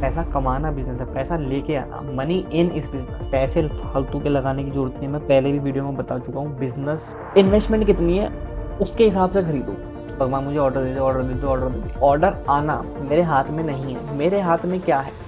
पैसा कमाना बिजनेस है, पैसा लेके आना, मनी इन इस बिजनेस। पैसे फालतू के लगाने की जरूरत नहीं है, मैं पहले भी वीडियो में बता चुका हूँ। बिजनेस इन्वेस्टमेंट कितनी है उसके हिसाब से खरीदो। भगवान मुझे ऑर्डर दे दे, ऑर्डर दे दे, ऑर्डर दे दे, ऑर्डर आना मेरे हाथ में नहीं है। मेरे हाथ में क्या है?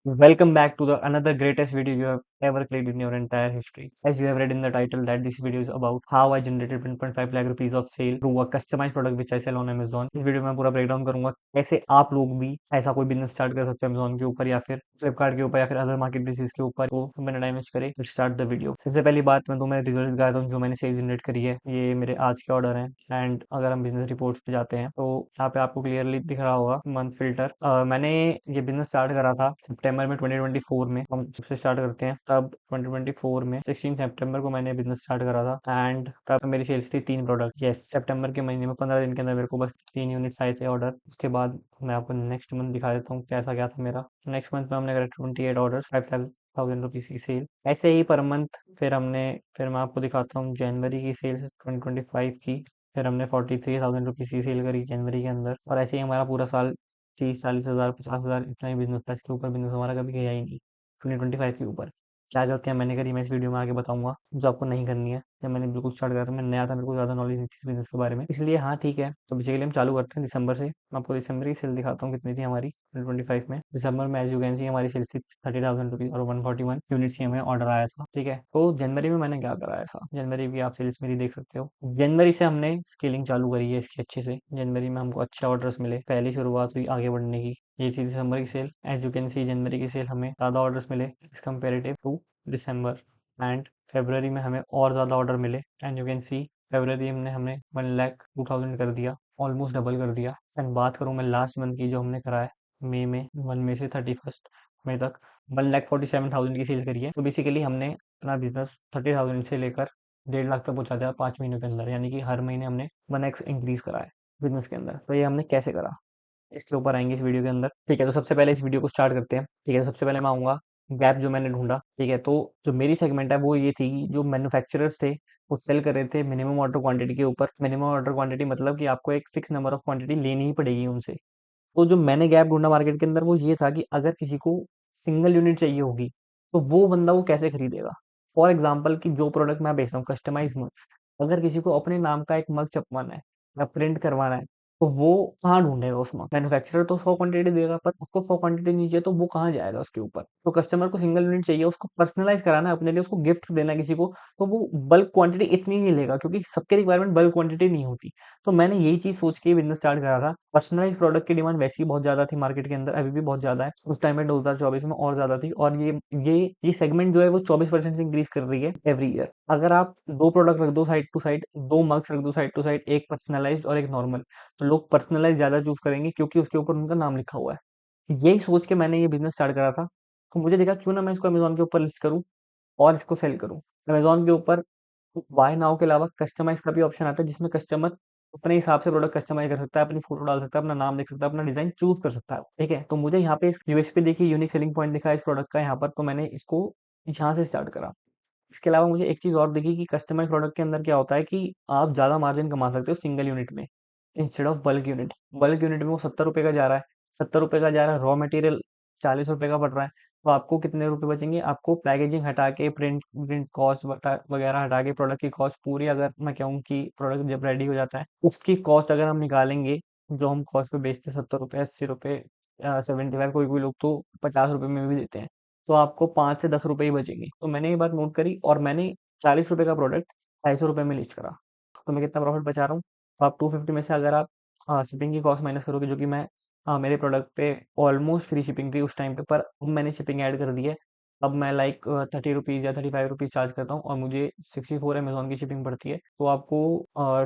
Welcome back to the another greatest video you have ever clicked in your entire history. As you have read in the title that this video is about how I generated 1.5 lakh rupees of sale through a customized product which I sell on Amazon. इस video में मैं पूरा break down करूंगा कैसे आप लोग भी ऐसा कोई बिजनेस स्टार्ट कर सकते हो Amazon के ऊपर या फिर फ्लिपकार्ट के ऊपर या फिर अदर मार्केट प्लेसेस के ऊपर। तो मैंने टाइम वेस्ट करे तो स्टार्ट द वीडियो। सबसे पहली बात मैं तुम्हें रिजल्ट दिखाता हूँ जो मैंने सेल जनरेट करी है। ये मेरे आज के ऑर्डर हैं एंड अगर हम बिजनेस रिपोर्ट्स पे जाते हैं तो यहाँ पे आपको क्लियरली दिख रहा होगा मंथ फिल्टर। मैंने ये बिजनेस स्टार्ट करा था सितंबर में 2024 में। हम जब से स्टार्ट करते हैं तब 2024 में 16 सितंबर को मैंने बिजनेस स्टार्ट करा था एंड तब मेरी सेल्स थी 3 प्रोडक्ट। यस, सितंबर के महीने में 15 दिन के अंदर मेरे को बस 3 यूनिट्स आए थे ऑर्डर। उसके बाद मैं आपको नेक्स्ट मंथ दिखा देता हूँ कैसा क्या था मेरा। नेक्स्ट मंथ में हमने करा 28 ऑर्डर, 5,000 रुपीज की सेल। ऐसे ही पर मंथ फिर मैं आपको दिखाता हूँ जनवरी की सेल्स 2025 की। फिर हमने 43,000 रुपीज की सेल करी जनवरी के अंदर। और ऐसे ही हमारा पूरा साल 30-40 हज़ार 50 हज़ार इतना ही बिजनेस था। इसके ऊपर बिजनेस हमारा कभी गया ही नहीं 2025 के ऊपर। क्या गलतियां मैंने करी मैं इस वीडियो में आगे बताऊंगा जो आपको नहीं करनी है। जब मैंने बिल्कुल स्टार्ट करा था मैं नया था, मेरे को ज्यादा नॉलेज नहीं थी इस बिजनेस के बारे में, इसलिए हाँ ठीक है। तो बेसिकली हम चालू करते हैं दिसंबर से। मैं आपको दिसंबर की सेल दिखाता हूँ कितनी थी हमारी 2025 में। दिसंबर में एज यू कैन सी हमारी सेल थी 30,000 रुपीज और 141 यूनिट्स की हमें ऑर्डर आया था। ठीक है, तो जनवरी में मैंने क्या करा ऐसा, जनवरी की आप सेल्स मेरी देख सकते हो। जनवरी से हमने स्केलिंग चालू करी है इसकी अच्छे से। जनवरी में हमको अच्छे ऑर्डर्स मिले, पहली शुरुआत हुई आगे बढ़ने की। ये थी दिसंबर की sale. As you can see जनवरी की सेल हमें ज़्यादा ऑर्डर्स मिले इस comparative to December. And February में हमें और ज़्यादा ऑर्डर मिले and you can see February में हमने 1,02,000 कर दिया, ऑलमोस्ट डबल कर दिया। एंड बात करूँ मैं लास्ट मंथ की जो हमने करा है मई में, 1 मई से 31 मई तक 1,47,000 की सेल करी है। तो बेसिकली हमने अपना बिजनेस 30,000 से लेकर 1.5 लाख तक पहुंचा दिया 5 महीनों के अंदर, यानी कि हर महीने हमने 1x इंक्रीज करा है बिजनेस के अंदर। तो ये हमने कैसे करा इसके ऊपर आएंगे इस वीडियो के अंदर। ठीक है, तो सबसे पहले इस वीडियो को स्टार्ट करते हैं। ठीक है, तो सबसे पहले मैं आऊँगा गैप जो मैंने ढूँढा। ठीक है, तो जो मेरी सेगमेंट है वो ये थी कि जो मैन्युफैक्चरर्स थे वो सेल कर रहे थे मिनिमम ऑर्डर क्वांटिटी के ऊपर। मिनिमम ऑर्डर क्वांटिटी मतलब कि आपको एक फिक्स नंबर ऑफ क्वांटिटी लेनी ही पड़ेगी उनसे। तो जो मैंने गैप ढूँढा मार्केट के अंदर वो ये था कि अगर किसी को सिंगल यूनिट चाहिए होगी तो वो बंदा वो कैसे खरीदेगा। फॉर एग्जाम्पल कि जो प्रोडक्ट मैं बेच रहा हूँ कस्टमाइज मग्स, अगर किसी को अपने नाम का एक मग छपवाना है या प्रिंट करवाना है तो वो कहाँ ढूंढेगा उस मग। मैन्युफैक्चरर तो 100 क्वांटिटी देगा पर उसको 100 क्वांटिटी नहीं चाहिए तो वो कहाँ जाएगा उसके ऊपर। तो कस्टमर को सिंगल यूनिट चाहिए, उसको पर्सनलाइज कराना है अपने लिए, उसको गिफ्ट देना है किसी को, तो वो बल्क क्वांटिटी इतनी नहीं लेगा क्योंकि सबके रिक्वायरमेंट बल्क क्वांटिटी नहीं होती। तो मैंने यही चीज सोच के बिजनेस स्टार्ट करा था। पर्सनलाइज प्रोडक्ट की डिमांड वैसे ही बहुत ज्यादा थी मार्केट के अंदर, अभी भी बहुत ज्यादा है, उस टाइम में 2024 में और ज्यादा थी। और ये सेगमेंट जो है वो 24% से इंक्रीज कर रही है एवरी ईयर। अगर आप दो प्रोडक्ट रख दो साइड टू साइड, दो मग्स रख दो साइड टू साइड, एक पर्सनलाइज्ड और एक नॉर्मल, तो लोग पर्सनलाइज ज्यादा चूज करेंगे क्योंकि उसके ऊपर उनका नाम लिखा हुआ है। यही सोच के मैंने ये बिजनेस स्टार्ट करा था। तो मुझे देखा क्यों ना मैं इसको अमेजोन के ऊपर लिस्ट करूं और इसको सेल करूं। अमेजोन के ऊपर बाय नाउ के अलावा कस्टमाइज का भी ऑप्शन आता है जिसमें कस्टमर अपने हिसाब से प्रोडक्ट कस्टमाइज कर सकता है, अपनी फोटो डाल सकता है, अपना नाम लिख सकता है, अपना डिजाइन चूज कर सकता है। ठीक है, तो मुझे यहाँ पे इस यूएसपी देखी, यूनिक सेलिंग पॉइंट दिखा इस प्रोडक्ट का यहाँ पर, तो मैंने इसको यहाँ से स्टार्ट करा। इसके अलावा मुझे एक चीज और दिखी कि कस्टमाइज प्रोडक्ट के अंदर क्या होता है कि आप ज्यादा मार्जिन कमा सकते हो सिंगल यूनिट में instead of bulk unit. Bulk unit में वो 70 रुपए का जा रहा है, 70 रुपए का जा रहा है, रॉ मटेरियल 40 रुपए का पड़ रहा है। तो आपको कितने रुपए बचेंगे, आपको पैकेजिंग हटा के प्रिंट प्रिंट कॉस्ट वगैरह हटा के प्रोडक्ट की कॉस्ट पूरी, अगर मैं कहूँ कि प्रोडक्ट जब रेडी हो जाता है उसकी कॉस्ट अगर हम निकालेंगे, जो हम कॉस्ट पे बेचते हैं 70 रुपए, 80 रुपए, 75, कोई कोई लोग तो 50 रुपए में भी देते हैं, तो आपको 5 से 10 रुपए ही बचेंगे। तो मैंने ये बात नोट करी और मैंने 40 रुपए का प्रोडक्ट 250 रुपए में लिस्ट करा। तो मैं कितना प्रॉफिट बचा रहा हूँ, तो आप 250 में से अगर आप शिपिंग की कॉस्ट माइनस करोगे, जो कि मैं मेरे प्रोडक्ट पे ऑलमोस्ट फ्री शिपिंग थी उस टाइम पे, पर अब मैंने शिपिंग ऐड कर दी है। अब मैं लाइक 30 रुपीज़ या 35 रुपीज़ चार्ज करता हूँ और मुझे 64 अमेजोन की शिपिंग पड़ती है। तो आपको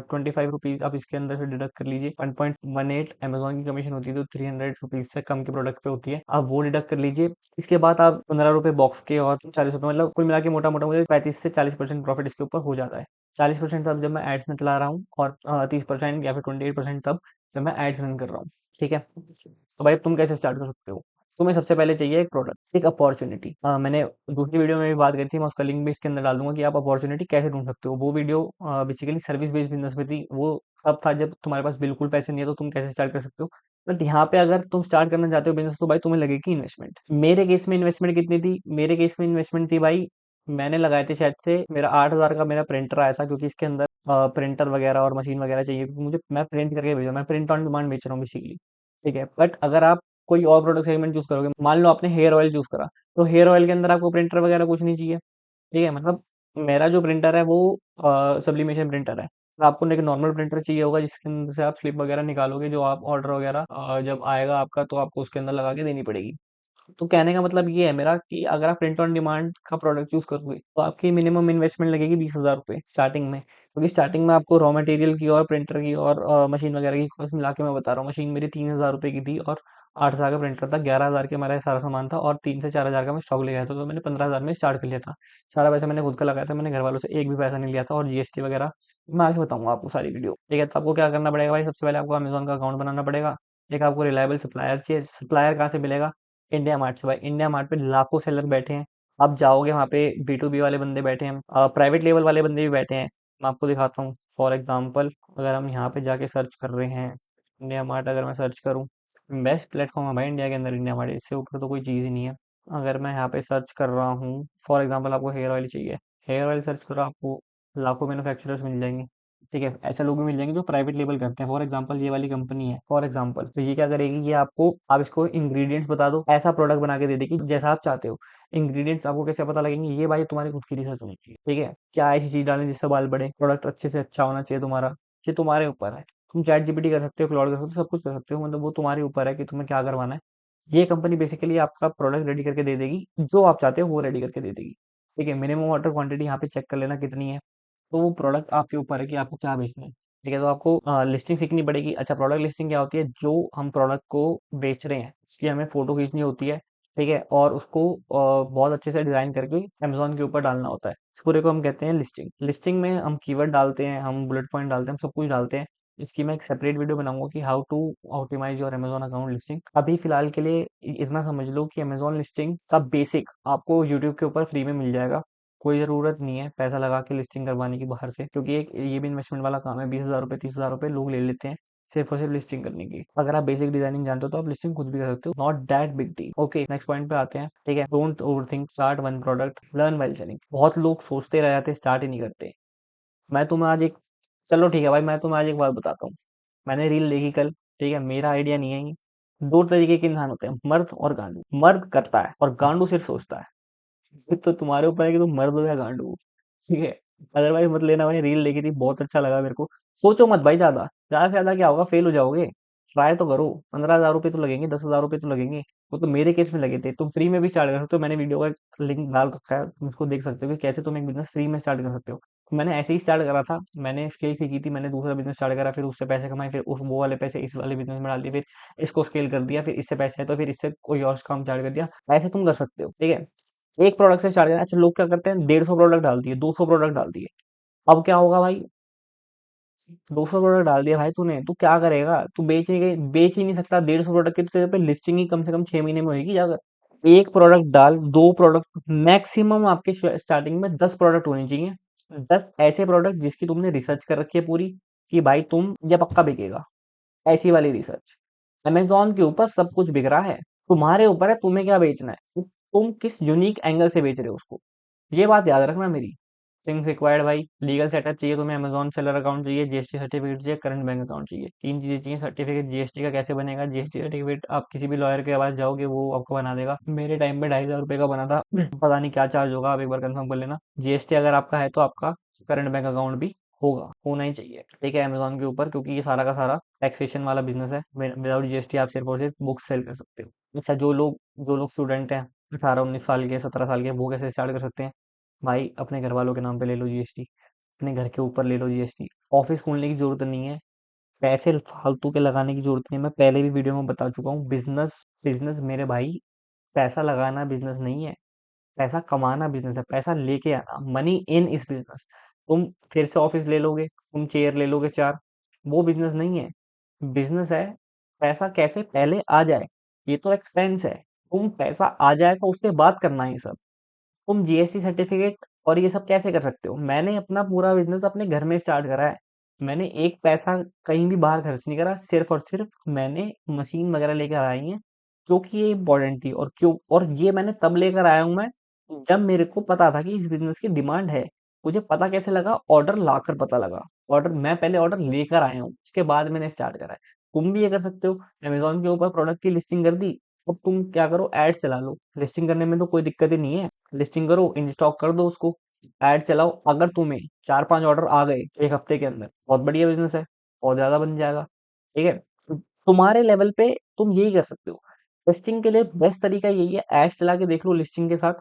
25 रुपीज़ आप इसके अंदर से डिडक्ट कर लीजिए। 1.18 अमेजोन की कमीशन होती है, तो 300 रुपीज़ से कम के प्रोडक्ट पे होती है, आप वो डिडक्ट कर लीजिए। इसके बाद आप 15 रुपए बॉक्स के और 40 रुपए, मतलब कुल मिला के मोटा मोटा मुझे 35 से 40% प्रॉफिट इसके ऊपर हो जाता है। 40% तब जब मैं एड्स में चला रहा हूँ और 30% या फिर 28% तब जब मैं एड्स रन कर रहा हूँ। ठीक है, तो भाई तुम कैसे स्टार्ट कर सकते हो। तुम्हें सबसे पहले चाहिए एक प्रोडक्ट, एक अपॉर्चुनिटी। मैंने दूसरी वीडियो में भी बात करी थी, मैं उसका लिंक भी इसके अंदर डाल दूंगा कि आप अपॉर्चुनिटी कैसे ढूंढ सकते हो। वो video basically service based business में थी। वो तब था जब तुम्हारे पास बिल्कुल पैसे नहीं है तो तुम कैसे स्टार्ट कर सकते हो। बट यहाँ पे अगर तुम स्टार्ट करना चाहते हो बिजनेस तो भाई तुम्हें लगेगी इन्वेस्टमेंट। मेरे केस में इन्वेस्टमेंट कितनी थी? मेरे केस में इन्वेस्टमेंट थी भाई, मैंने लगाए थे शायद से मेरा 8,000 का मेरा प्रिंटर आया था, क्योंकि इसके अंदर प्रिंटर वगैरह और मशीन वगैरह चाहिए, क्योंकि मुझे मैं प्रिंट करके भेजा, मैं प्रिंट ऑन डिमांड बेच रहा हूँ बेसिकली। ठीक है, बट अगर आप कोई और प्रोडक्ट सेगमेंट चूज करोगे, मान लो आपने हेयर ऑयल चूज करा, तो हेयर ऑयल के अंदर आपको प्रिंटर वगैरह कुछ नहीं चाहिए। ठीक है, मतलब मेरा जो प्रिंटर है वो सब्लिमेशन प्रिंटर है। तो आपको एक नॉर्मल प्रिंटर चाहिए होगा जिसके अंदर से आप स्लिप वगैरह निकालोगे, जो आप ऑर्डर वगैरह जब आएगा आपका तो आपको उसके अंदर लगा के देनी पड़ेगी। तो कहने का मतलब ये है मेरा कि अगर आप प्रिंट ऑन डिमांड का प्रोडक्ट चूज करोगे तो आपकी मिनिमम इन्वेस्टमेंट लगेगी 20,000 रुपये स्टार्टिंग में, क्योंकि स्टार्टिंग में आपको रॉ मटेरियल की और प्रिंटर की और मशीन वगैरह की कॉस्ट मिला के मैं बता रहा हूँ। मशीन मेरी 3,000 रुपये की थी और 8,000 का प्रिंटर था, 11,000 के मेरा सारा सामान था और 3 से 4,000 का मैं स्टॉक ले आया था, तो मैंने 15,000 में स्टार्ट कर लिया था। सारा पैसा मैंने खुद का लगाया था, मैंने घर वालों से एक भी पैसा नहीं लिया था, और जीएसटी वगैरह मैं आगे बताऊंगा आपको सारी वीडियो। ठीक है, तो आपको क्या करना पड़ेगा भाई, सबसे पहले आपको अमेजोन का अकाउंट बनाना पड़ेगा। एक आपको रिलायबल सप्लायर चाहिए। सप्लायर कहाँ से मिलेगा? इंडिया मार्ट से भाई। इंडिया मार्ट पे लाखों सेलर बैठे हैं, आप जाओगे वहाँ पे B2B वाले बंदे बैठे हैं, प्राइवेट लेवल वाले बंदे भी बैठे हैं। मैं आपको दिखाता हूँ, फॉर एग्जांपल अगर हम यहाँ पे जाके सर्च कर रहे हैं इंडिया मार्ट, अगर मैं सर्च करूँ, बेस्ट प्लेटफॉर्म है भाई इंडिया के अंदर इंडिया मार्ट, इससे ऊपर तो कोई चीज़ ही नहीं है। अगर मैं यहाँ पे सर्च कर रहा हूँ, फॉर एग्जांपल आपको हेयर ऑयल चाहिए, हेयर ऑयल सर्च करो, आपको लाखों मैन्युफैक्चरर्स मिल जाएंगे। ठीक है, ऐसे लोग भी मिल जाएंगे जो प्राइवेट लेबल करते हैं। फॉर एग्जांपल ये वाली कंपनी है, फॉर एग्जांपल, तो ये क्या करेगी, ये आपको, आप इसको इंग्रेडिएंट्स बता दो, ऐसा प्रोडक्ट बना के दे देगी जैसा आप चाहते हो। इंग्रेडिएंट्स आपको कैसे पता लगेंगे? ये भाई तुम्हारी खुद की रिसर्च होनी चाहिए। ठीक है, क्या ऐसी चीज डालें जिससे बाल बढ़े, प्रोडक्ट अच्छे से अच्छा होना चाहिए तुम्हारा, ये तुम्हारे ऊपर है। तुम चैट जीपीटी कर सकते हो, क्लाउड कर सकते हो, सब कुछ कर सकते हो, मतलब वो तुम्हारे ऊपर है कि तुम्हें क्या करवाना है। ये कंपनी बेसिकली आपका प्रोडक्ट रेडी करके दे देगी, जो आप चाहते हो वो रेडी करके दे देगी। ठीक है, मिनिमम ऑर्डर क्वांटिटी यहाँ पे चेक कर लेना कितनी है। तो वो प्रोडक्ट आपके ऊपर है कि आपको क्या बेचना है। ठीक है, तो आपको लिस्टिंग सीखनी पड़ेगी। अच्छा, प्रोडक्ट लिस्टिंग क्या होती है? जो हम प्रोडक्ट को बेच रहे हैं उसकी हमें फोटो खींचनी होती है। ठीक है, और उसको बहुत अच्छे से डिजाइन करके अमेजोन के ऊपर डालना होता है। इस पूरे को हम कहते हैं लिस्टिंग। लिस्टिंग में हम कीवर्ड डालते हैं, हम बुलेट पॉइंट डालते हैं, हम सब कुछ डालते हैं। इसकी मैं एक सेपरेट वीडियो बनाऊंगा कि how to optimize your Amazon account listing. अभी फिलहाल के लिए इतना समझ लो कि अमेजोन लिस्टिंग का बेसिक आपको यूट्यूब के ऊपर फ्री में मिल जाएगा। कोई ज़रूरत नहीं है पैसा लगा के लिस्टिंग करवाने की बाहर से, क्योंकि एक ये भी इन्वेस्टमेंट वाला काम है। 20,000 रुपये 30,000 रुपये लोग ले लेते हैं सिर्फ और सिर्फ लिस्टिंग करने की। अगर आप बेसिक डिजाइनिंग जानते हो तो आप लिस्टिंग खुद भी कर सकते हो, not that big deal. Okay, next point पे आते हैं। ठीक है, don't overthink, start one product, learn while selling. बहुत लोग सोचते रह जाते, स्टार्ट ही नहीं करते। मैं तुम्हें आज एक चलो ठीक है भाई, मैं तुम्हें आज एक बात बताता हूँ। मैंने रील देखी कल। ठीक है, मेरा आइडिया नहीं है ये। दो तरीके के इंसान होते हैं, मर्द और गांडू। मर्द करता है और गांडू सिर्फ सोचता है। तो तुम्हारे ऊपर है कि तुम मर्द हो या गांडू हो। ठीक है, अदरवाइज मत लेना भाई। रील देखी थी, बहुत अच्छा लगा मेरे को। सोचो मत भाई, ज्यादा ज्यादा से ज्यादा क्या होगा, फेल हो जाओगे। ट्राई तो करो। 15,000 रुपये तो लगेंगे, 10,000 रुपये तो लगेंगे। वो तो मेरे केस में लगे थे। तुम फ्री में भी स्टार्ट कर सकते हो, मैंने वीडियो का लिंक डाल रखा है, तुम उसको देख सकते हो कि कैसे तुम एक बिजनेस फ्री में स्टार्ट कर सकते हो। तो मैंने ऐसे ही स्टार्ट करा था, मैंने स्केल सीखी थी, मैंने दूसरा बिजनेस स्टार्ट करा, फिर उससे पैसे कमाए, फिर उस वो वाले पैसे इस वाले बिजनेस में डाल दिए, फिर इसको स्केल कर दिया, फिर इससे पैसे आए तो फिर इससे कोई और काम स्टार्ट कर दिया। ऐसे तुम कर सकते हो। ठीक है, एक प्रोडक्ट से स्टार्ट करना। अच्छा, लोग क्या करते हैं, 150 प्रोडक्ट डाल दिए, 200 प्रोडक्ट डाल दिए। अब क्या होगा भाई, 200 प्रोडक्ट डाल दिया भाई तूने, तू क्या करेगा? तू बेचेगा, बेच ही नहीं सकता 150 प्रोडक्ट की। तो तेरे पे लिस्टिंग ही कम से कम 6 महीने में होगी जाकर। एक प्रोडक्ट डाल, दो प्रोडक्ट मैक्सिमम, आपके स्टार्टिंग में 10 प्रोडक्ट होने चाहिए। 10 ऐसे प्रोडक्ट जिसकी तुमने रिसर्च कर रखी है पूरी, कि भाई तुम ये पक्का बिकेगा, ऐसी वाली रिसर्च। अमेज़न के ऊपर सब कुछ बिक रहा है, तुम्हारे ऊपर है तुम्हें क्या बेचना है, तुम किस यूनिक एंगल से बेच रहे हो उसको। ये बात याद रखना मेरी। थिंग्स रिक्वायर्ड भाई, लीगल सेटअप चाहिए तुम्हें, अमेज़न सेलर अकाउंट चाहिए, जीएसटी सर्टिफिकेट चाहिए, करंट बैंक अकाउंट चाहिए। 3 चीज़ें चाहिए। सर्टिफिकेट जीएसटी का कैसे बनेगा? जीएसटी सर्टिफिकेट आप किसी भी लॉयर के पास जाओगे वो आपको बना देगा। मेरे टाइम पे 2,500 रुपये का बना था। पता नहीं क्या चार्ज होगा, आप एक बार कंफर्म कर लेना। जीएसटी अगर आपका है तो आपका करंट बैंक अकाउंट भी होगा, होना ही चाहिए। ठीक है, अमेज़न के ऊपर, क्योंकि ये सारा का सारा टैक्सेशन वाला बिज़नेस है। विदाउट जीएसटी आप सिर्फ और सिर्फ बुक्स सेल कर सकते हो। अच्छा, जो लोग स्टूडेंट हैं, 18-19 साल के, 17 साल के, वो कैसे स्टार्ट कर सकते हैं? भाई अपने घर वालों के नाम पे ले लो जीएसटी, अपने घर के ऊपर ले लो जीएसटी। ऑफिस खोलने की जरूरत नहीं है, पैसे फालतू के लगाने की जरूरत नहीं है। मैं पहले भी वीडियो में बता चुका हूँ, बिजनेस बिजनेस मेरे भाई, पैसा लगाना बिजनेस नहीं है, पैसा कमाना बिजनेस है। पैसा लेके आना, मनी इन इस बिजनेस। तुम फिर से ऑफिस ले लोगे, तुम चेयर ले लोगे 4, वो बिजनेस नहीं है। बिजनेस है पैसा कैसे पहले आ जाए, ये तो एक्सपेंस है। तुम पैसा आ जाए तो उसके बाद करना है ये सब। तुम जीएसटी सर्टिफिकेट और ये सब कैसे कर सकते हो? मैंने अपना पूरा बिजनेस अपने घर में स्टार्ट करा है। मैंने एक पैसा कहीं भी बाहर खर्च नहीं करा, सिर्फ और सिर्फ मैंने मशीन वगैरह लेकर आई है क्योंकि ये इंपॉर्टेंट थी। और ये मैंने तब लेकर आया हूँ मैं, जब मेरे को पता था कि इस बिजनेस की डिमांड है। मुझे पता कैसे लगा? ऑर्डर लाकर पता लगा। ऑर्डर मैं पहले ऑर्डर लेकर आया हूँ, उसके बाद मैंने स्टार्ट करा है। तुम भी ये कर सकते हो। अमेज़न के ऊपर प्रोडक्ट की लिस्टिंग कर दी, अब तुम क्या करो, ऐड चला लो। लिस्टिंग करने में तो कोई दिक्कत ही नहीं है। लिस्टिंग करो, इन स्टॉक कर दो उसको, ऐड चलाओ। अगर तुम्हें 4-5 ऑर्डर आ गए 1 हफ्ते के अंदर, बहुत बढ़िया बिज़नेस है, और ज़्यादा बन जाएगा, ठीक है? तुम्हारे लेवल पे तुम यही कर सकते हो। लिस्टिंग के लिए बेस्ट तरीका यही है, ऐड्स चला के देख लो लिस्टिंग के साथ।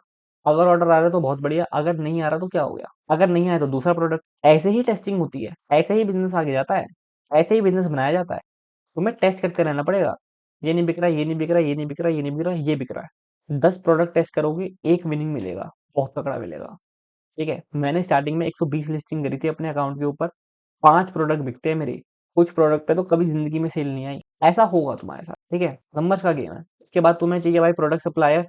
अगर ऑर्डर आ रहा है तो बहुत बढ़िया, अगर नहीं आ रहा तो क्या हो गया? अगर नहीं आया तो दूसरा प्रोडक्ट। ऐसे ही टेस्टिंग होती है, ऐसे ही बिज़नेस आगे जाता है, ऐसे ही बिज़नेस बनाया जाता है। तुम्हें टेस्ट करते रहना पड़ेगा। ये नहीं बिक रहा, ये नहीं बिक रहा, ये नहीं बिक रहा, ये नहीं बिक रहा, ये बिक रहा है। 10 प्रोडक्ट टेस्ट करोगे, 1 विनिंग मिलेगा, बहुत तगड़ा मिलेगा, ठीक है? मैंने स्टार्टिंग में 120 लिस्टिंग करी थी अपने अकाउंट के ऊपर, 5 प्रोडक्ट बिकते हैं मेरे। कुछ प्रोडक्ट पे तो कभी ज़िंदगी में सेल नहीं आई। ऐसा होगा तुम्हारे साथ, ठीक है? नंबर्स का गेम है। इसके बाद तुम्हें चाहिए भाई प्रोडक्ट सप्लायर,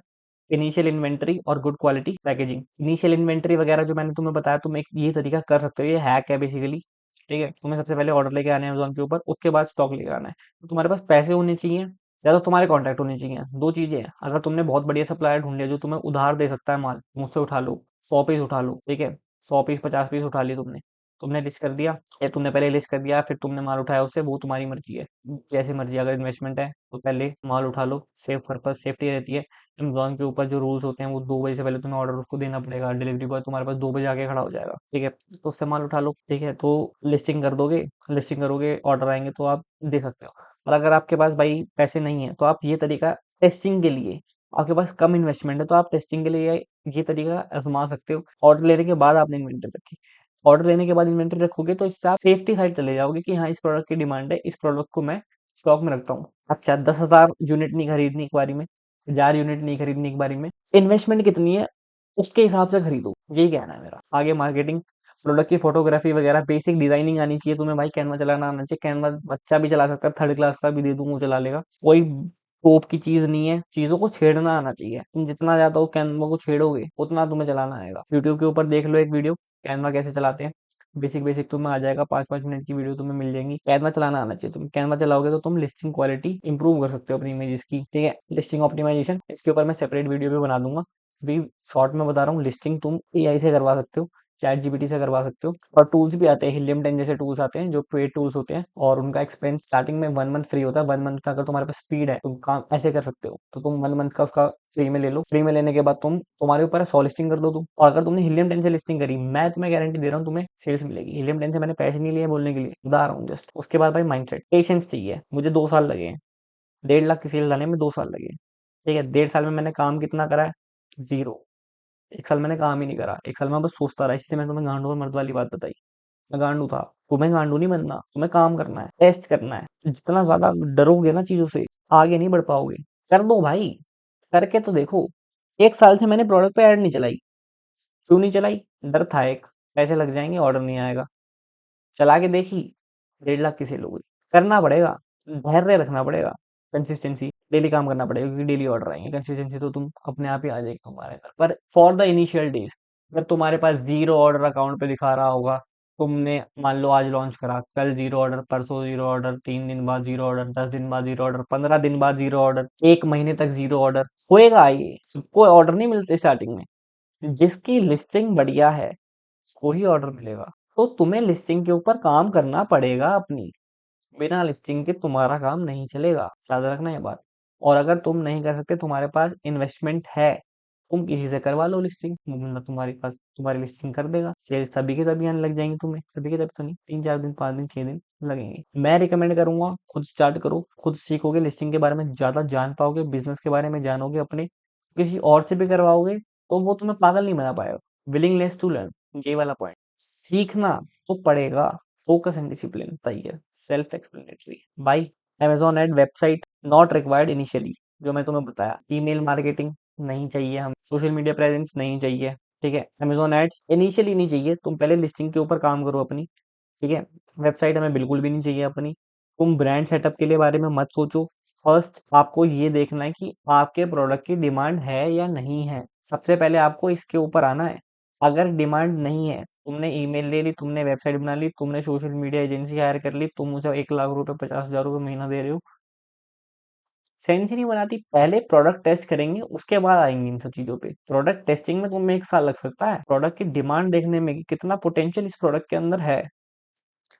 इनिशियल इन्वेंटरी और good quality packaging. Initial inventory वगैरह जो मैंने तुम्हें बताया, तुम एक ये तरीका कर सकते हो, ये हैक है बेसिकली, ठीक है? तुम्हें सबसे पहले ऑर्डर लेके आने हैं अमेज़न के ऊपर, उसके बाद स्टॉक लेके आना है। तो तुम्हारे पास पैसे होने चाहिए, या तो तुम्हारे कॉन्टैक्ट होने चाहिए। 2 चीज़ें हैं। अगर तुमने बहुत बढ़िया सप्लायर ढूँढ लिया जो तुम्हें उधार दे सकता है माल, मुझसे उठा लो, 100 पीस उठा लो, ठीक है? 100 पीस, 50 पीस उठा लिए तुमने। तुमने लिस्ट कर दिया, या तुमने पहले लिस्ट कर दिया, फिर तुमने माल उठाया उससे, वो तुम्हारी मर्ज़ी है। जैसे मर्ज़ी, अगर इन्वेस्टमेंट है, तो पहले माल उठा लो, सेफ पर्पज़, सेफ्टी रहती है। अमेज़न के ऊपर जो रूल्स होते हैं, वो 2 बजे से पहले तुम्हें ऑर्डर उसको देना पड़ेगा। डिलीवरी बॉय तुम्हारे पास 2 बजे आके खड़ा हो जाएगा, ठीक है? तो उससे माल उठा लो, ठीक है? तो लिस्टिंग कर दोगे, लिस्टिंग करोगे, ऑर्डर आएँगे तो आप दे सकते हो। और अगर आपके पास भाई पैसे नहीं है, तो आप ये तरीका टेस्टिंग के लिए, आपके पास कम इन्वेस्टमेंट है, तो आप टेस्टिंग के लिए ये तरीका आज़मा सकते हो। ऑर्डर लेने के बाद आपने इन्वेंटरी रखी। ऑर्डर लेने के बाद इन्वेंटरी रखोगे तो इससे आप सेफ्टी साइड चले जाओगे कि हाँ, इस प्रोडक्ट की डिमांड है, इस प्रोडक्ट को मैं स्टॉक में रखता हूँ। अच्छा, 10,000 यूनिट नहीं खरीदनी एक बारी में, 1000 यूनिट नहीं खरीदनी एक बारी में। इन्वेस्टमेंट कितनी है, उसके हिसाब से खरीदो। यही कहना है मेरा। आगे मार्केटिंग, प्रोडक्ट की फोटोग्राफी वगैरह, बेसिक डिजाइनिंग आनी चाहिए तुम्हें भाई। कैनवा चलाना आना चाहिए। कैनवा बच्चा भी चला सकता है, 3rd क्लास का भी दे दूँ वो चला लेगा। कोई तोप की चीज नहीं है, चीजों को छेड़ना आना चाहिए। तुम जितना ज्यादा वो कैनवा को छेड़ोगे, उतना तुम्हें चलाना आएगा। यूट्यूब के ऊपर देख लो एक वीडियो, कैनवा कैसे चलाते हैं। बेसिक बेसिक तुम्हें आ जाएगा, 5-5 मिनट की वीडियो तुम्हें मिल जाएंगी। कैनवा चलाना आना चाहिए। तुम कैनवा चलाओगे तो तुम लिस्टिंग क्वालिटी इंप्रूव कर सकते हो अपनी इमेजेस की, ठीक है? लिस्टिंग ऑप्टिमाइजेशन, इसके ऊपर मैं सेपरेट वीडियो भी बना दूंगा। अभी शॉर्ट में बता रहा हूँ। लिस्टिंग तुम एआई से करवा सकते हो, चैट जीपीटी से करवा सकते हो, और टूल्स भी आते हैं, हिलियम 10 जैसे टूल्स आते हैं जो पेड टूल्स होते हैं, और उनका एक्सपेंस स्टार्टिंग में 1 मंथ फ्री होता है। 1 मंथ का अगर तुम्हारे पास स्पीड है, तुम काम ऐसे कर सकते हो, तो तुम 1 मंथ का उसका फ्री में ले लो। फ्री में लेने के बाद तुम्हारे ऊपर है, 100 लिस्टिंग कर दो तुम। और अगर तुमने हिलियम 10 से लिस्टिंग करी, मैं तुम्हें गारंटी दे रहा हूँ तुम्हें सेल्स मिलेगी। हिलियम 10 से मैंने पैसे नहीं लिए बोलने के लिए, बता रहा हूँ जस्ट। उसके बाद भाई माइंडसेट, पेशेंस चाहिए। मुझे 2 साल लगे हैं, 1.5 लाख की सेल लाने में 2 साल लगे, ठीक है? 1.5 साल में मैंने काम कितना करा है? जीरो। 1 साल मैंने काम ही नहीं करा। 1 साल में बस सोचता रहा, इसलिए मैंने तुम्हें गांडू और मर्द वाली बात बताई। मैं गांडू था। तुम्हें गांडू नहीं बनना, तुम्हें काम करना है, टेस्ट करना है। जितना ज्यादा डरोगे ना चीजों से, आगे नहीं बढ़ पाओगे। कर दो भाई, करके तो देखो। 1 साल से मैंने प्रोडक्ट पे ऐड नहीं चलाई। क्यों नहीं चलाई? डर था एक, पैसे लग जाएंगे, ऑर्डर नहीं आएगा। चला के देखी, 1.5 लाख की सेल हो गई। करना पड़ेगा, धैर्य रखना पड़ेगा, कंसिस्टेंसी, डेली काम करना पड़ेगा, क्योंकि डेली ऑर्डर आएंगे। कंसिस्टेंसी तो तुम अपने आप ही आ जाएगी तुम्हारे घर पर। फॉर द इनिशियल डेज, जब तुम्हारे पास जीरो ऑर्डर अकाउंट पे दिखा रहा होगा, तुमने मान लो आज लॉन्च करा, कल जीरो ऑर्डर, परसों जीरो ऑर्डर, 3 दिन बाद जीरो ऑर्डर, 10 दिन बाद जीरो ऑर्डर, 15 दिन बाद जीरो ऑर्डर, 1 महीने तक जीरो ऑर्डर, होएगा। ये सबको ऑर्डर नहीं मिलते स्टार्टिंग में। जिसकी लिस्टिंग बढ़िया है, उसको ही ऑर्डर मिलेगा। तो तुम्हें लिस्टिंग के ऊपर काम करना पड़ेगा अपनी। बिना लिस्टिंग के तुम्हारा काम नहीं चलेगा, याद रखना ये बात। और अगर तुम नहीं कर सकते, तुम्हारे पास इन्वेस्टमेंट है, तुम किसी से करवा लो लिस्टिंग, वो बंदा तुम्हारे पास तुम्हारी लिस्टिंग कर देगा। सेल्स तभी के तभी आने लग जाएंगी तुम्हें, तभी के तभी तो नहीं, 3-4 दिन, 5 दिन, 6 दिन लगेंगे। मैं रिकमेंड करूंगा, खुद स्टार्ट करो, खुद सीखोगे, लिस्टिंग के बारे में ज्यादा जान पाओगे, बिजनेस के बारे में जानोगे अपने, किसी और से भी करवाओगे तो वो तुम्हें पागल नहीं बना पाएगा। विलिंगनेस टू लर्न, ये वाला पॉइंट। सीखना तो पड़ेगा, फोकस एंड डिसिप्लिन चाहिए, self explanatory. Buy Amazon ad website not required initially, जो मैं तुम्हें बताया। ईमेल मार्केटिंग नहीं चाहिए, हम सोशल मीडिया प्रेजेंस नहीं चाहिए, ठीक है? अमेजॉन एड्स इनिशियली नहीं चाहिए, तुम पहले लिस्टिंग के ऊपर काम करो अपनी, ठीक है? वेबसाइट हमें बिल्कुल भी नहीं चाहिए अपनी। तुम ब्रांड सेटअप के लिए बारे में मत सोचो। फर्स्ट आपको ये देखना है कि आपके प्रोडक्ट की डिमांड है या नहीं है। सबसे पहले आपको इसके ऊपर आना है। अगर डिमांड नहीं है, तुमने ईमेल ले ली, तुमने वेबसाइट बना ली, तुमने सोशल मीडिया एजेंसी हायर कर ली, तुम मुझे 1 लाख रुपए 50,000 रुपये महीना दे रहे हो। सेंस ही नहीं बनाती। पहले प्रोडक्ट टेस्ट करेंगे, उसके बाद आएंगे इन सब चीजों पे। प्रोडक्ट टेस्टिंग में तुम्हें 1 साल लग सकता है, प्रोडक्ट की डिमांड देखने में कि कितना पोटेंशियल इस प्रोडक्ट के अंदर है।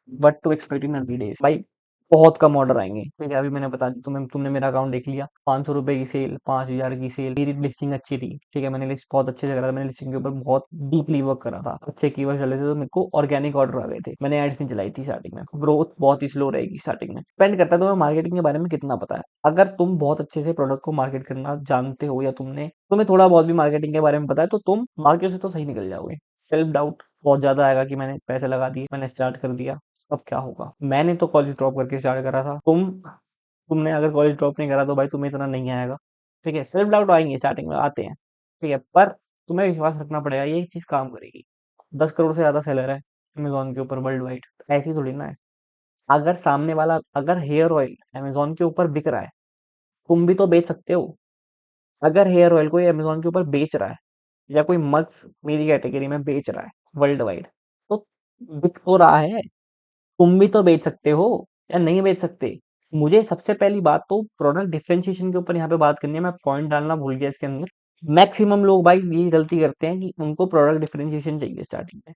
What to expect in early days भाई, बहुत कम ऑर्डर आएंगे। ठीक है, अभी मैंने बता दी तुम्हें, तुमने मेरा अकाउंट देख लिया, 500 रुपए की सेल, 5,000 की सेल, मेरी लिस्टिंग अच्छी थी। ठीक है, मैंने लिस्ट बहुत अच्छे से करा था, मैंने लिस्टिंग के ऊपर बहुत डीपली वर्क करा था, अच्छे कीवर्ड चले थे, तो मेरे को ऑर्गेनिक ऑर्डर आ गए थे। मैंने एड्स नहीं चलाई थी स्टार्टिंग में, ग्रोथ बहुत ही स्लो रहेगी स्टार्टिंग में। डिपेंड करता है तुम्हें मार्केटिंग के बारे में कितना पता है। अगर तुम बहुत अच्छे से प्रोडक्ट को मार्केट करना जानते हो, या तुम्हें थोड़ा बहुत भी मार्केटिंग के बारे में पता है, तो तुम मार्केट से तो सही निकल जाओगे। सेल्फ डाउट बहुत ज्यादा आएगा कि मैंने पैसे लगा दिए, मैंने स्टार्ट कर दिया, अब क्या होगा। मैंने तो कॉलेज ड्रॉप करके स्टार्ट करा था, तुमने अगर कॉलेज ड्रॉप नहीं करा तो भाई तुम्हें इतना नहीं आएगा। ठीक है, सेल्फ डाउट आएंगे स्टार्टिंग में, आते हैं। ठीक है, पर तुम्हें विश्वास रखना पड़ेगा, ये चीज काम करेगी। 10 करोड़ से ज्यादा सेलर है अमेजोन के ऊपर वर्ल्ड वाइड, ऐसी थोड़ी ना है। अगर सामने वाला, अगर हेयर ऑयल अमेजोन के ऊपर बिक रहा है, तुम भी तो बेच सकते हो। अगर हेयर ऑयल कोई अमेजोन के ऊपर बेच रहा है, या कोई मग्स मेरी कैटेगरी में बेच रहा है वर्ल्ड वाइड, तो बिक तो रहा है, तुम भी तो बेच सकते हो, या नहीं बेच सकते। मुझे सबसे पहली बात तो प्रोडक्ट डिफरेंशिएशन के ऊपर यहाँ पे बात करनी है, मैं पॉइंट डालना भूल गया इसके अंदर। मैक्सिमम लोग भाई यही गलती करते हैं कि उनको प्रोडक्ट डिफरेंशिएशन चाहिए स्टार्टिंग में।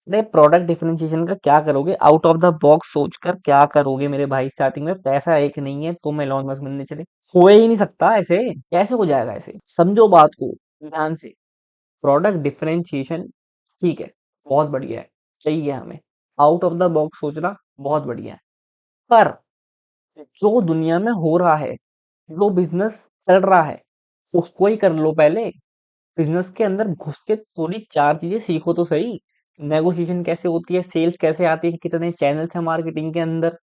अरे प्रोडक्ट डिफरेंशिएशन का क्या करोगे, आउट ऑफ द बॉक्स सोचकर क्या करोगे मेरे भाई। स्टार्टिंग में पैसा एक नहीं है, तुम एलोन मस्क बनने चले, हो ही नहीं सकता ऐसे। कैसे हो जाएगा ऐसे, समझो बात को ध्यान से। प्रोडक्ट डिफरेंशिएशन ठीक है, बहुत बढ़िया है, चाहिए हमें। आउट ऑफ द बॉक्स सोचना बहुत बढ़िया है, पर जो दुनिया में हो रहा है, जो बिजनेस चल रहा है, उसको ही कर लो पहले। बिजनेस के अंदर घुस के थोड़ी 4 चीजें सीखो तो सही। नेगोशिएशन कैसे होती है, सेल्स कैसे आती है, कितने चैनल्स हैं मार्केटिंग के अंदर।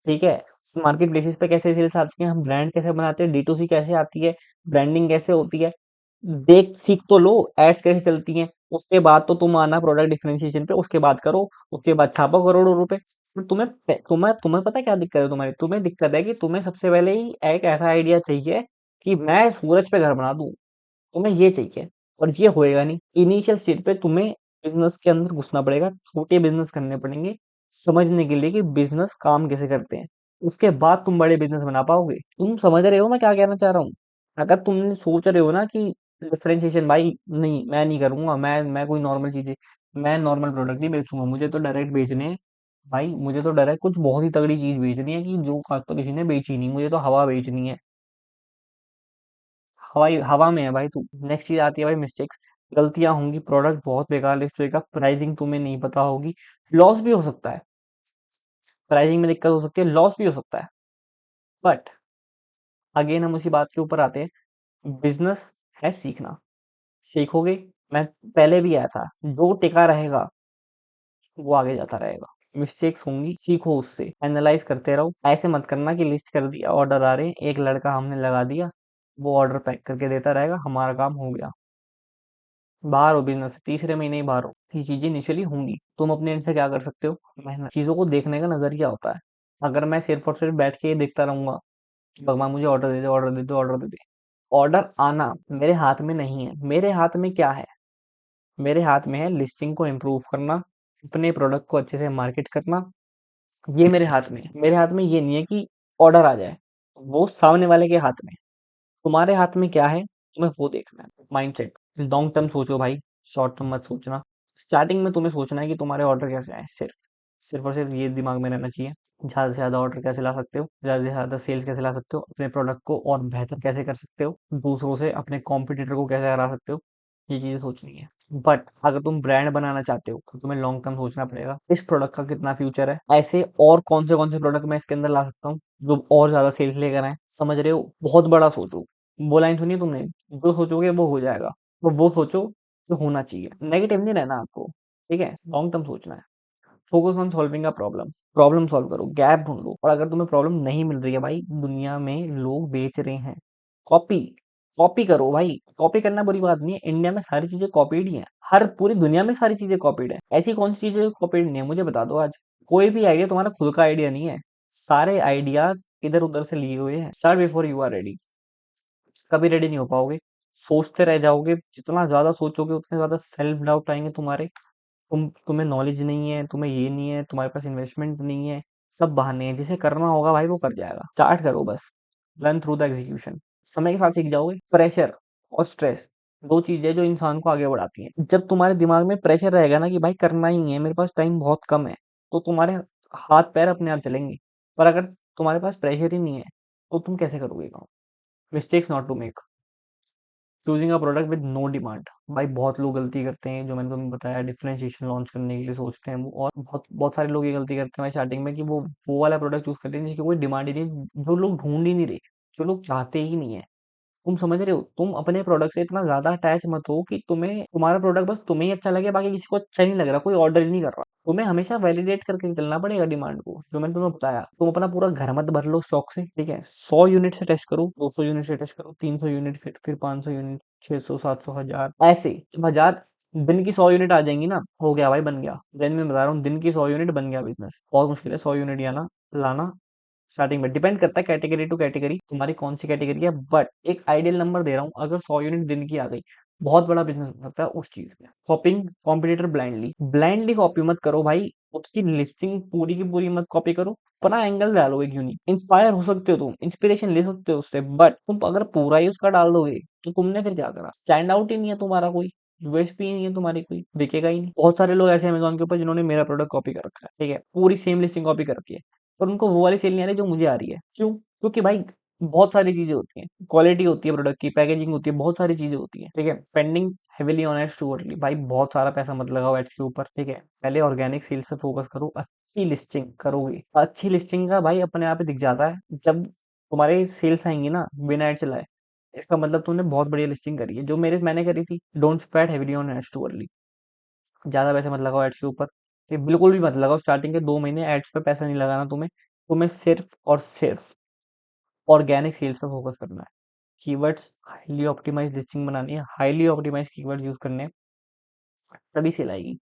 ठीक है, मार्केट बेसिस पे कैसे सेल्स आती है, हम ब्रांड कैसे बनाते हैं, D2C कैसे आती है, ब्रांडिंग कैसे होती है, देख सीख तो लो, एड्स कैसे चलती हैं। उसके बाद तो तुम आना प्रोडक्ट डिफरेंशिएशन पे, उसके बाद करो, उसके बाद छापो करोड़ों रुपए। पर तुम्हें तुम्हें पता है क्या दिक्कत है तुम्हारी, तुम्हें दिक्कत है कि तुम्हें सबसे पहले ही एक ऐसा आइडिया चाहिए कि मैं सूरज पे घर बना दूं। तुम्हें ये चाहिए, और ये होएगा नहीं। इनिशियल स्टेज पे तुम्हें बिजनेस के अंदर घुसना पड़ेगा, छोटे बिजनेस करने पड़ेंगे, समझने के लिए कि बिजनेस काम कैसे करते हैं। उसके बाद तुम बड़े बिजनेस बना पाओगे। तुम समझ रहे हो मैं क्या कहना चाह रहा हूँ। अगर तुम सोच रहे हो ना कि डिफरेंशिएशन भाई नहीं, मैं नहीं करूंगा, मैं कोई नॉर्मल चीजें, मैं नॉर्मल प्रोडक्ट नहीं बेचूंगा, मुझे तो डायरेक्ट बेचने हैं। भाई मुझे तो डायरेक्ट कुछ बहुत ही तगड़ी चीज बेचनी है कि जो आज तो किसी ने बेची नहीं, मुझे तो हवा बेचनी है। हवाई हवा में है भाई तू। नेक्स्ट चीज आती है भाई मिस्टेक्स, गलतियां होंगी, प्रोडक्ट बहुत बेकार लिस्ट होएगा, प्राइसिंग तुम्हें नहीं पता होगी, लॉस भी हो सकता है। प्राइसिंग में दिक्कत हो सकती है, लॉस भी हो सकता है। बट अगेन हम उसी बात के ऊपर आते हैं, बिजनेस है सीखना। सीखोगे, मैं पहले भी आया था, जो टिका रहेगा वो आगे जाता रहेगा। मिस्टेक्स होंगी, सीखो उससे, एनालाइज करते रहो। ऐसे मत करना कि लिस्ट कर दिया, ऑर्डर आ रहे हैं, एक लड़का हमने लगा दिया, वो ऑर्डर पैक करके देता रहेगा, हमारा काम हो गया। बाहर हो बिजनेस से, तीसरे महीने ही बाहर हो। ये चीजें इनिशियली होंगी, तुम अपने एंड से क्या कर सकते हो, मेहनत। चीजों को देखने का नजरिया होता है। अगर मैं सिर्फ और सिर्फ बैठ के ये देखता रहूंगा कि भगवान मुझे ऑर्डर दे दे, ऑर्डर दे दे, ऑर्डर दे दे, ऑर्डर आना मेरे हाथ में नहीं है। मेरे हाथ में क्या है, मेरे हाथ में है लिस्टिंग को इम्प्रूव करना, अपने प्रोडक्ट को अच्छे से मार्केट करना। ये मेरे हाथ में है। मेरे हाथ में ये नहीं है कि ऑर्डर आ जाए, वो सामने वाले के हाथ में है। तुम्हारे हाथ में क्या है, तुम्हें वो देखना है। माइंडसेट, लॉन्ग टर्म सोचो भाई, शॉर्ट टर्म मत सोचना। स्टार्टिंग में तुम्हें सोचना है कि तुम्हारे ऑर्डर कैसे आए, सिर्फ सिर्फ और सिर्फ ये दिमाग में रहना चाहिए। ज्यादा से ज्यादा ऑर्डर कैसे ला सकते हो, ज्यादा से ज्यादा सेल्स कैसे ला सकते हो, अपने प्रोडक्ट को और बेहतर कैसे कर सकते हो, दूसरों से अपने कॉम्पिटिटर को कैसे हरा सकते हो, ये चीजें सोचनी है। बट अगर तुम ब्रांड बनाना चाहते हो तो तुम्हें लॉन्ग टर्म सोचना पड़ेगा, इस प्रोडक्ट का कितना फ्यूचर है, ऐसे और कौन से प्रोडक्ट मैं इसके अंदर ला सकता हूँ जो और ज्यादा सेल्स लेकर आए। समझ रहे हो, बहुत बड़ा सोचो। वो लाइन सुनिए तुमने, जो सोचोगे वो हो जाएगा, तो वो सोचो जो होना चाहिए। नेगेटिव नहीं रहना आपको, ठीक है, लॉन्ग टर्म सोचना है। Focus on solving a problem, problem solve करो, गैप ढूंढो। और अगर तुम्हें प्रॉब्लम नहीं मिल रही है भाई, दुनिया में लोग बेच रहे हैं, कॉपी कॉपी करो भाई। कॉपी करना बुरी बात नहीं है, इंडिया में सारी चीजें कॉपीड ही हैं, हर पूरी दुनिया में सारी चीजें कॉपीड है। ऐसी कौन सी चीजें कॉपीड नहीं है, मुझे बता दो आज। कोई भी आइडिया तुम्हारा खुद का आइडिया नहीं है, सारे आइडियाज इधर उधर से लिए हुए हैं। Start before you are ready. कभी रेडी नहीं हो पाओगे, सोचते रह जाओगे, जितना ज्यादा सोचोगे उतने ज्यादा सेल्फ डाउट आएंगे तुम्हारे, तुम्हें नॉलेज नहीं है, तुम्हें ये नहीं है, तुम्हारे पास इन्वेस्टमेंट नहीं है, सब बहाने हैं। जिसे करना होगा भाई वो कर जाएगा। स्टार्ट करो बस, लर्न थ्रू द एग्जीक्यूशन। समय के साथ सीख जाओगे। प्रेशर और स्ट्रेस दो चीजें जो इंसान को आगे बढ़ाती हैं। जब तुम्हारे दिमाग में प्रेशर रहेगा ना कि भाई करना ही है, मेरे पास टाइम बहुत कम है, तो तुम्हारे हाथ पैर अपने आप चलेंगे। पर अगर तुम्हारे पास प्रेशर ही नहीं है तो तुम कैसे करोगे काम? Mistakes not to make. Choosing a product with no demand. भाई बहुत लोग गलती करते हैं, जो मैंने तुम्हें बताया, डिफरेंशिएशन लॉन्च करने के लिए सोचते हैं वो, और बहुत बहुत सारे लोग ये गलती करते हैं स्टार्टिंग में कि वो वाला प्रोडक्ट चूज करते हैं जिसकी कोई डिमांड ही नहीं, जो लोग ढूंढ ही नहीं रहे, जो लोग चाहते ही नहीं है। तुम समझ रहे हो? तुम अपने प्रोडक्ट से इतना ज्यादा अटैच मत हो कि तुम्हें तुम्हारा प्रोडक्ट बस तुम्हें ही अच्छा लगे, बाकी किसी को अच्छा नहीं लग रहा, कोई ऑर्डर ही नहीं कर रहा। तुम्हें हमेशा वैलिडेट करके चलना पड़ेगा डिमांड को, जो मैंने तुम्हें बताया। तुम अपना पूरा घर मत भर लो स्टॉक से, ठीक है? 100 यूनिट से टेस्ट करो, 200 यूनिट से टेस्ट करो, 300 यूनिट, फिर 500 यूनिट, 600, 700, 1000, ऐसे जब 1000 दिन की 100 यूनिट आ जाएंगी ना, हो गया भाई, बन गया। दिन में बता रहा हूँ, दिन की 100 यूनिट बन गया बिजनेस। बहुत मुश्किल है 100 यूनिट आना, लाना। स्टार्टिंग में डिपेंड करता है कैटेगरी टू कैटेगरी, तुम्हारी कौन सी कैटेगरी है, बट एक आइडियल नंबर दे रहा हूँ, अगर 100 यूनिट दिन की आ गई, बहुत बड़ा बिजनेस हो सकता है उस चीज में। कॉपिंग कॉम्पिटिटर ब्लाइंडली, ब्लाइंडली कॉपी मत करो भाई। उसकी लिस्टिंग पूरी की पूरी मत कॉपी करो, अपना एंगल डालो एक यूनिक। इंस्पायर हो सकते हो, तुम इंस्पिरेशन ले सकते हो उससे, बट तुम अगर पूरा ही उसका डाल दोगे तो तुमने फिर क्या करा? स्टैंड आउट ही नहीं है तुम्हारा कोई, यूएसपी ही नहीं है तुम्हारी, कोई बिकेगा ही नहीं। बहुत सारे लोग ऐसे अमेजोन के ऊपर जिन्होंने मेरा प्रोडक्ट कॉपी कर रखा है, ठीक है, पूरी सेम लिस्टिंग कॉपी कर रखी है, पर उनको वो वाली सेल नहीं आ रही जो मुझे आ रही है। क्यों? क्योंकि भाई बहुत सारी चीजें होती हैं, क्वालिटी होती है प्रोडक्ट की, पैकेजिंग होती है, बहुत सारी चीजें होती हैं, ठीक है। Spending heavily on ads too early. भाई बहुत सारा पैसा मत लगाओ एड्स के ऊपर, ठीक है। पहले ऑर्गेनिक सेल्स पे फोकस करो। अच्छी लिस्टिंग करोगे, अच्छी लिस्टिंग का भाई अपने आप ही दिख जाता है जब तुम्हारे सेल्स आएंगी ना बिना एड चलाए, इसका मतलब तुमने बहुत बढ़िया लिस्टिंग करी है, जो मैंने करी थी। Don't spend heavily on ads too early. ज्यादा पैसे मत लगाओ एड्स के ऊपर, ये बिल्कुल भी मत लगाओ। स्टार्टिंग के 2 महीने एड्स पे पैसा नहीं लगाना तुम्हें। तुम्हें सिर्फ और सिर्फ ऑर्गेनिक सेल्स पे फोकस करना है। कीवर्ड्स हाईली ऑप्टिमाइज लिस्टिंग बनानी है, हाईली ऑप्टिमाइज कीवर्ड्स यूज करने हैं, तभी सेल आएगी।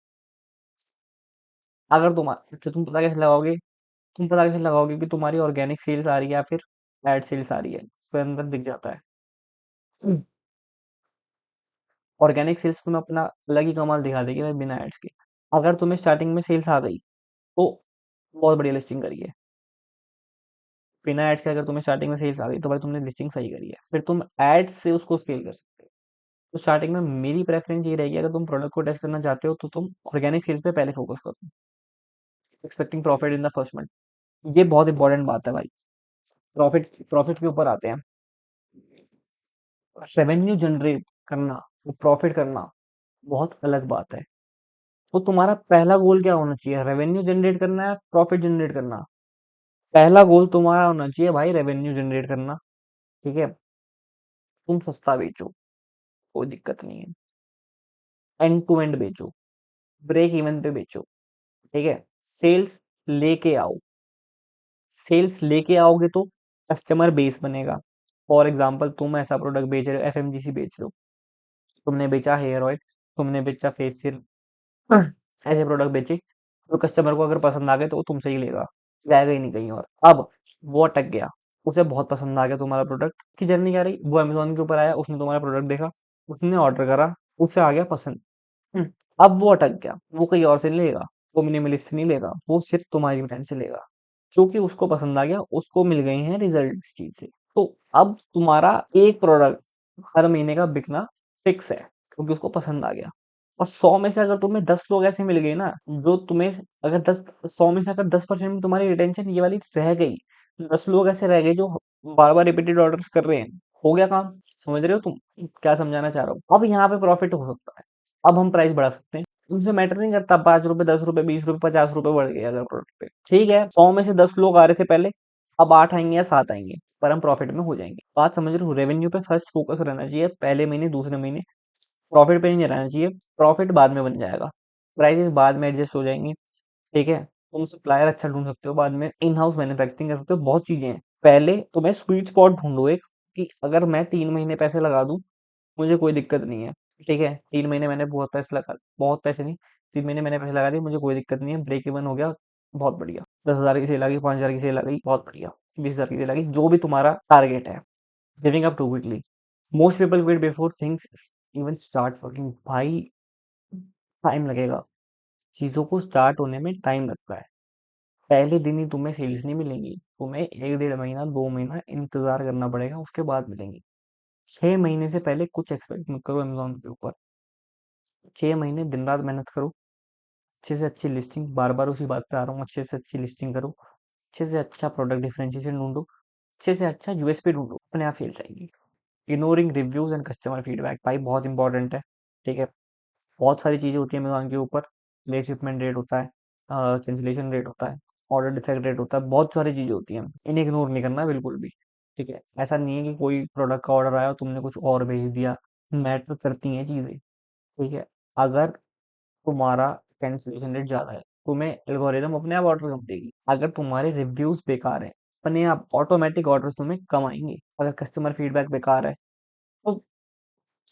अगर तुम अच्छा, तुम पता कैसे लगाओगे कि तुम्हारी ऑर्गेनिक सेल्स आ रही है या फिर एड सेल्स आ रही है? उसके अंदर दिख जाता है। ऑर्गेनिक सेल्स तुम्हें अपना अलग ही कमाल दिखा देगी भाई, बिना एड्स के। अगर तुम्हें स्टार्टिंग में सेल्स आ गई तो बहुत बढ़िया लिस्टिंग करी है। बिना एड्स के अगर तुम्हें स्टार्टिंग में सेल्स आ गई तो भाई तुमने लिस्टिंग सही करी है, फिर तुम एड्स से उसको स्केल कर सकते हो। तो स्टार्टिंग में मेरी प्रेफरेंस ये रहेगी, अगर तुम प्रोडक्ट को टेस्ट करना चाहते हो तो तुम ऑर्गेनिक सेल्स पे पहले फोकस करो। Expecting profit in the first month, ये बहुत इंपॉर्टेंट बात है भाई। प्रॉफिट प्रॉफिट के ऊपर आते हैं। रेवेन्यू जनरेट करना और प्रॉफिट करना बहुत अलग बात है। तो तुम्हारा पहला गोल क्या होना चाहिए? रेवेन्यू जनरेट करना है, प्रॉफिट जनरेट करना? पहला गोल तुम्हारा होना चाहिए भाई रेवेन्यू जनरेट करना, ठीक है। तुम सस्ता बेचो, कोई दिक्कत नहीं है। एंड टू एंड बेचो, ब्रेक इवन पे बेचो, ठीक है। सेल्स लेके आओ। सेल्स लेके आओगे तो कस्टमर बेस बनेगा। फॉर एग्जाम्पल, तुम ऐसा प्रोडक्ट बेच रहे हो, एफएमजीसी बेच रहे हो, तुमने बेचा हेयर ऑयल, तुमने बेचा फेशियल, ऐसे प्रोडक्ट बेचे, तो कस्टमर को अगर पसंद आ गए तो वो तुमसे ही लेगा, जाएगा ही नहीं कहीं और। अब वो अटक गया, उसे बहुत पसंद आ गया तुम्हारा प्रोडक्ट, की जर्नी क्या रही? वो अमेजोन के ऊपर आया, उसने तुम्हारा प्रोडक्ट देखा, उसने ऑर्डर करा, उसे आ गया पसंद। हम्म, अब वो अटक गया, वो कहीं और से नहीं लेगा, वो मिनिमलिस्ट से नहीं लेगा, वो सिर्फ तुम्हारी ब्रांड से लेगा, क्योंकि उसको पसंद आ गया, उसको मिल गए हैं रिजल्ट इस चीज से। तो अब तुम्हारा एक प्रोडक्ट हर महीने का बिकना फिक्स है, क्योंकि उसको पसंद आ गया। और 100 में से अगर तुम्हें 10 लोग ऐसे मिल गए ना, जो तुम्हें, अगर 100 में से अगर 10% में तुम्हारी रिटेंशन ये वाली रह गई, 10 लोग ऐसे रह गए जो बार बार रिपीटेड ऑर्डर्स कर रहे हैं, हो गया काम। समझ रहे हो तुम क्या समझाना चाह रहा हूँ? अब यहाँ पे प्रॉफिट हो सकता है, अब हम प्राइस बढ़ा सकते हैं। उनसे मैटर नहीं करता 5 रुपए, 10 रुपए, 20 रुपए, 50 रुपए बढ़ गए अगर प्रोडक्ट पे, ठीक है। 100 में से 10 लोग आ रहे थे पहले, अब 8 आएंगे या 7 आएंगे, पर हम प्रॉफिट में हो जाएंगे। बात समझ रहे हो? रेवेन्यू पे फर्स्ट फोकस रहना चाहिए पहले महीने, दूसरे महीने। प्रॉफिट पे नहीं रहना चाहिए, प्रॉफिट बाद में बन जाएगा, प्राइसेस बाद में एडजस्ट हो जाएंगे, ठीक है। तुम सप्लायर अच्छा ढूंढ सकते हो, बाद में इन हाउस मैन्युफैक्चरिंग कर सकते हो, बहुत चीजें हैं। पहले तुम्हें स्वीट स्पॉट ढूंढो एक, कि अगर मैं 3 महीने पैसे लगा दूं, मुझे कोई दिक्कत नहीं है, ठीक है। 3 महीने मैंने बहुत पैसे लगा, बहुत पैसे नहीं, 3 महीने मैंने पैसे लगा दिए, मुझे कोई दिक्कत नहीं है, ब्रेक इवन हो गया, बहुत बढ़िया। 10,000 की सेल आ गई, 5,000 की सेल आ गई, बहुत बढ़िया। 20,000 की सेल आ गई, जो भी तुम्हारा टारगेट है। Giving up too quickly, most people quit before things even start working. भाई टाइम लगेगा, चीज़ों को स्टार्ट होने में टाइम लगता है। पहले दिन ही तुम्हें सेल्स नहीं मिलेंगी, तुम्हें 1 डेढ़ महीना, 2 महीना इंतज़ार करना पड़ेगा, उसके बाद मिलेंगी। 6 महीने से पहले कुछ एक्सपेक्ट मत करो अमेज़न के ऊपर। 6 महीने दिन-रात मेहनत करो, अच्छे से अच्छी लिस्टिंग, बार-बार उसी बात पे आ रहा हूँ, अच्छे से अच्छी लिस्टिंग करो, अच्छे से अच्छा प्रोडक्ट डिफरेंशिएशन ढूँढो, अच्छे से अच्छा यूएसपी ढूँढो, अपने आप सेल्स आएँगी। Ignoring reviews and customer feedback भाई बहुत इंपॉर्टेंट है, ठीक है? बहुत सारी चीज़ें होती हैं अमेज़न के ऊपर, लेट शिपमेंट रेट होता है, कैंसलेशन रेट होता है, ऑर्डर डिफेक्ट रेट होता है, बहुत सारी चीज़ें होती हैं, इन्हें इग्नोर नहीं करना है बिल्कुल भी, ठीक है? ऐसा नहीं है कि कोई प्रोडक्ट का ऑर्डर आया और तुमने कुछ और भेज दिया, मैटर करती हैं चीज़ें, ठीक है? अगर तुम्हारा कैंसलेशन रेट ज़्यादा है, तुम्हें एल्गोरिदम अपने आप ऑर्डर कम देगी। अगर तुम्हारे रिव्यूज़ बेकार हैं, अपने आप ऑटोमैटिक ऑर्डर्स तुम्हें कम आएँगे। अगर कस्टमर फीडबैक बेकार है, तो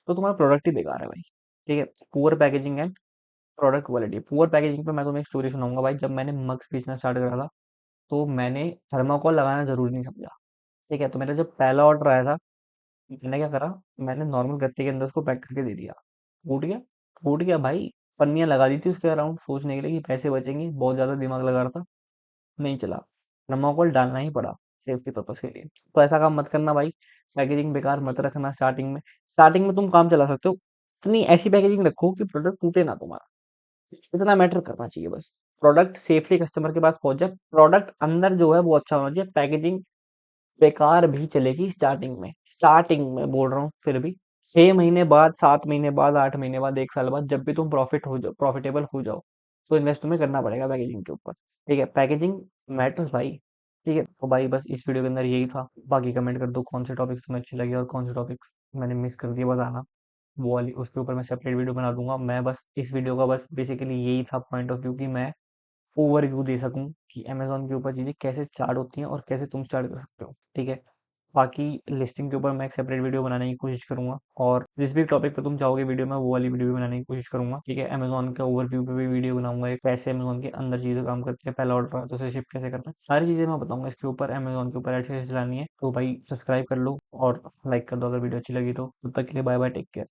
तुम्हारा प्रोडक्ट ही बेकार है भाई, ठीक है? Poor packaging and product quality. Poor packaging पे मैं तुम्हें एक स्टोरी सुनाऊँगा भाई, जब मैंने मग्स बेचना स्टार्ट करा था, तो मैंने थर्माकोल लगाना ज़रूरी नहीं समझा, ठीक है? तो मेरा जब पहला ऑर्डर आया था, मैंने क्या करा, मैंने नॉर्मल गत्ते के अंदर उसको पैक करके दे दिया। फूट गया? फूट गया भाई, पन्नियाँ लगा दी थी उसके अराउंड सोचने के लिए कि पैसे बचेंगे, बहुत ज़्यादा दिमाग लगा रहा था, नहीं चला। थर्माकोल डालना ही पड़ा सेफ्टी पर्पज़ के लिए। तो ऐसा काम मत करना भाई, पैकेजिंग बेकार मत रखना स्टार्टिंग में। स्टार्टिंग में तुम काम चला सकते हो, इतनी ऐसी पैकेजिंग रखो कि प्रोडक्ट टूटे ना तुम्हारा, इतना मैटर करना चाहिए बस। प्रोडक्ट सेफली कस्टमर के पास पहुँच जाए, प्रोडक्ट अंदर जो है वो अच्छा होना चाहिए, पैकेजिंग बेकार भी चलेगी स्टार्टिंग में बोल रहा हूँ फिर भी 6 महीने बाद, 7 महीने बाद, 8 महीने बाद, 1 साल बाद जब भी तुम प्रॉफिटेबल हो जाओ, तो इन्वेस्ट तुम्हें करना पड़ेगा पैकेजिंग के ऊपर, ठीक है? पैकेजिंग मैटर्स भाई, ठीक है? तो भाई बस इस वीडियो के अंदर यही था। बाकी कमेंट कर दो कौन से टॉपिक्स तुम्हें अच्छे लगे और कौन से टॉपिक्स मैंने मिस कर दिए बताना। वो वाली उसके ऊपर मैं सेपरेट वीडियो बना दूँगा। मैं बस इस वीडियो का बस बेसिकली यही था पॉइंट ऑफ व्यू कि मैं ओवरव्यू दे सकूँ कि अमेज़न के ऊपर चीज़ें कैसे स्टार्ट होती हैं और कैसे तुम स्टार्ट कर सकते हो, ठीक है? बाकी लिस्टिंग के ऊपर मैं एक सेपरेट वीडियो बनाने की कोशिश करूँगा और जिस भी टॉपिक पे तुम चाहोगे वीडियो मैं वो वाली वीडियो भी बनाने की कोशिश करूँगा, ठीक है? अमेज़न के ओवरव्यू पे भी वीडियो बनाऊँगा, एक कैसे अमेज़न के अंदर चीज़ें काम करती हैं, पहला ऑर्डर आया तो उसे शिप कैसे करना है, सारी चीज़ें मैं बताऊँगा इसके ऊपर, अमेज़न के ऊपर एड्स कैसे चलानी है। तो भाई सब्सक्राइब कर लो और लाइक कर दो अगर वीडियो अच्छी लगी तो। तब तक के लिए बाय बाय, टेक केयर।